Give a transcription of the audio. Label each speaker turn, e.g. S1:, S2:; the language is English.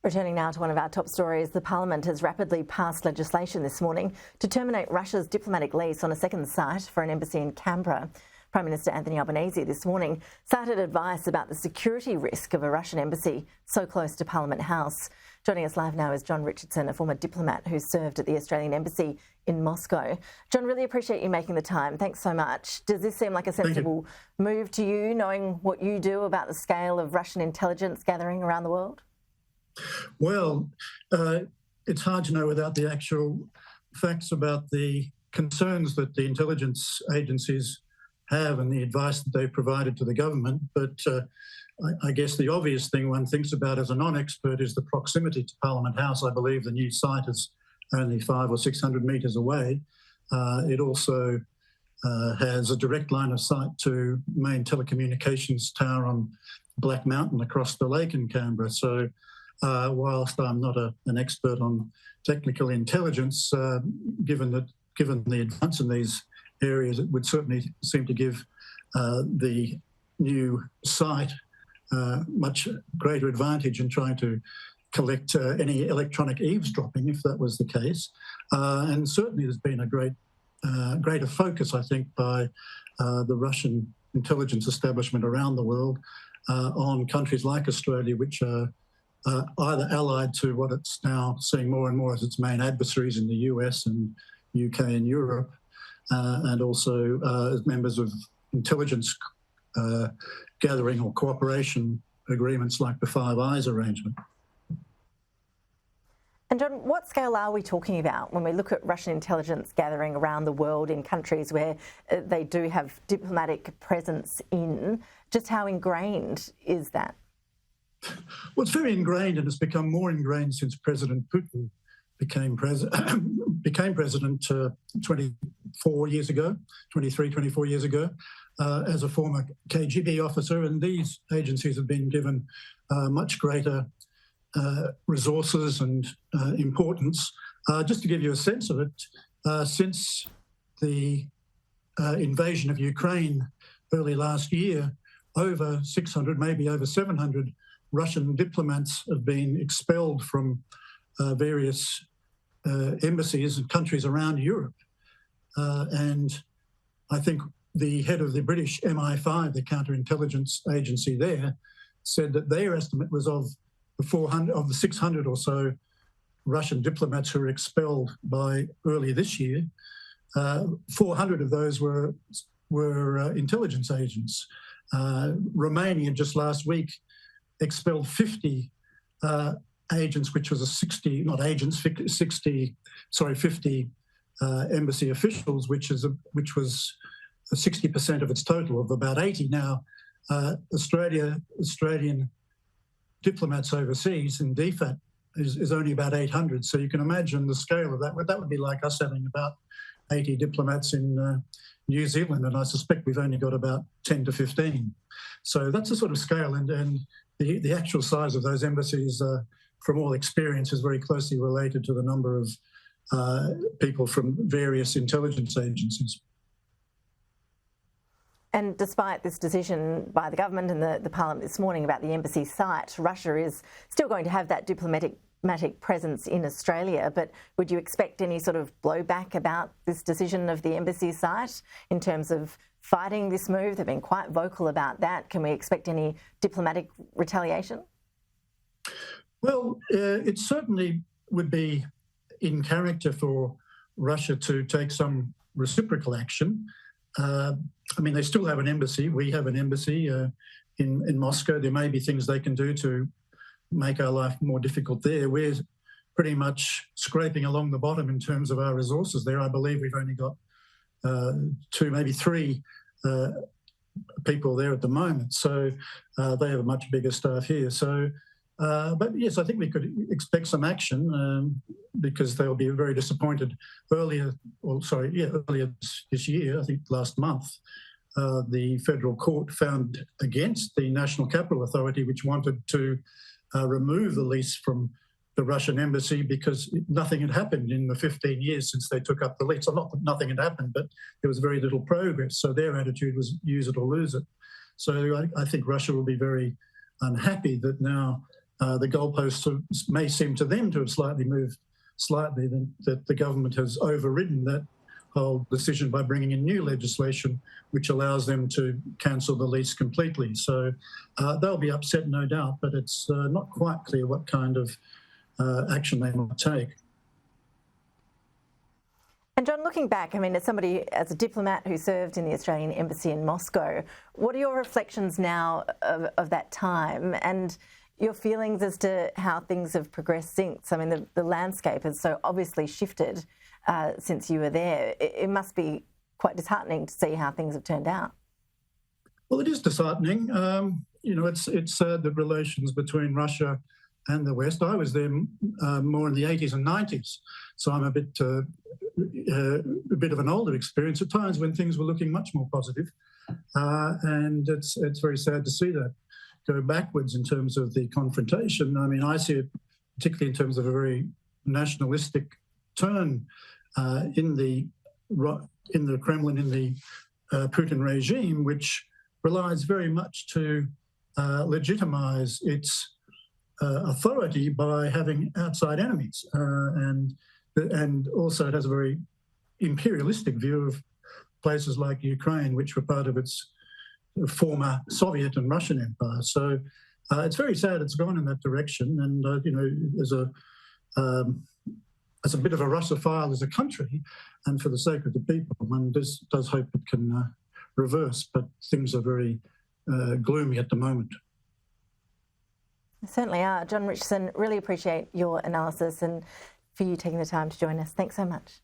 S1: Returning now to one of our top stories, the Parliament has rapidly passed legislation this morning to terminate Russia's diplomatic lease on a second site for an embassy in Canberra. Prime Minister Anthony Albanese this morning cited advice about the security risk of a Russian embassy so close to Parliament House. Joining us live now is Jon Richardson, a former diplomat who served at the Australian Embassy in Moscow. John, really appreciate you making the time. Thanks so much. Does this seem like a sensible move to you, knowing what you do about the scale of Russian intelligence gathering around the world?
S2: Well, it's hard to know without the actual facts about the concerns that the intelligence agencies have and the advice that they've provided to the government. But I guess the obvious thing one thinks about as a non-expert is the proximity to Parliament House. I believe the new site is only 500 or 600 metres away. It also has a direct line of sight to main telecommunications tower on Black Mountain across the lake in Canberra. So whilst I'm not an expert on technical intelligence, given the advance in these areas, it would certainly seem to give the new site much greater advantage in trying to collect any electronic eavesdropping, if that was the case. And certainly there's been a greater focus, I think, by the Russian intelligence establishment around the world on countries like Australia, which are either allied to what it's now seeing more and more as its main adversaries in the US and UK and Europe, and also as members of intelligence gathering or cooperation agreements like the Five Eyes arrangement.
S1: And John, what scale are we talking about when we look at Russian intelligence gathering around the world in countries where they do have diplomatic presence in? Just how ingrained is that?
S2: Well, it's very ingrained, and it's become more ingrained since President Putin became president 24 years ago, as a former KGB officer. And these agencies have been given much greater resources and importance. Just to give you a sense of it, since the invasion of Ukraine early last year, over 600, maybe over 700 Russian diplomats have been expelled from various embassies and countries around Europe. And I think the head of the British MI5, the counterintelligence agency there, said that their estimate was of the 600 or so Russian diplomats who were expelled by early this year, 400 of those were intelligence agents. Romania just last week expelled 50 agents, which was 50 embassy officials, which was 60% of its total of about 80. Now, Australian diplomats overseas in DFAT is only about 800. So you can imagine the scale of that. That would be like us having about 80 diplomats in New Zealand, and I suspect we've only got about 10 to 15. So that's the sort of scale, and the actual size of those embassies, from all experience, is very closely related to the number of people from various intelligence agencies.
S1: And despite this decision by the government and the Parliament this morning about the embassy site, Russia is still going to have that diplomatic presence in Australia. But would you expect any sort of blowback about this decision of the embassy site in terms of fighting this move? They've been quite vocal about that. Can we expect any diplomatic retaliation?
S2: Well, it certainly would be in character for Russia to take some reciprocal action. I mean, they still have an embassy. We have an embassy in Moscow. There may be things they can do to make our life more difficult there. We're pretty much scraping along the bottom in terms of our resources there. I believe we've only got 2, maybe 3 people there at the moment. So they have a much bigger staff here. So, but yes, I think we could expect some action because they'll be very disappointed. Earlier this year, I think last month, the federal court found against the National Capital Authority, which wanted to remove the lease from the Russian embassy because nothing had happened in the 15 years since they took up the lease. Or not that nothing had happened, but there was very little progress. So their attitude was use it or lose it. So I think Russia will be very unhappy that now the goalposts may seem to them to have slightly moved slightly, that the government has overridden that whole decision by bringing in new legislation which allows them to cancel the lease completely. So they'll be upset, no doubt, but it's not quite clear what kind of action they might take.
S1: And Jon, looking back, I mean, as a diplomat who served in the Australian Embassy in Moscow, what are your reflections now of that time and your feelings as to how things have progressed since? I mean, the landscape has so obviously shifted since you were there. It must be quite disheartening to see how things have turned out.
S2: Well, it is disheartening. It's the relations between Russia and the West. I was there more in the 80s and 90s, so I'm a bit of an older experience at times when things were looking much more positive, and it's very sad to see that go backwards in terms of the confrontation. I mean, I see it particularly in terms of a very nationalistic turn in the Kremlin, in the Putin regime, which relies very much to legitimise its authority by having outside enemies, and also it has a very imperialistic view of places like Ukraine, which were part of its former Soviet and Russian empire. So it's very sad it's gone in that direction, and as a bit of a Russophile as a country, and for the sake of the people, one does hope it can reverse, but things are very gloomy at the moment.
S1: They certainly are. Jon Richardson, really appreciate your analysis and for you taking the time to join us. Thanks so much.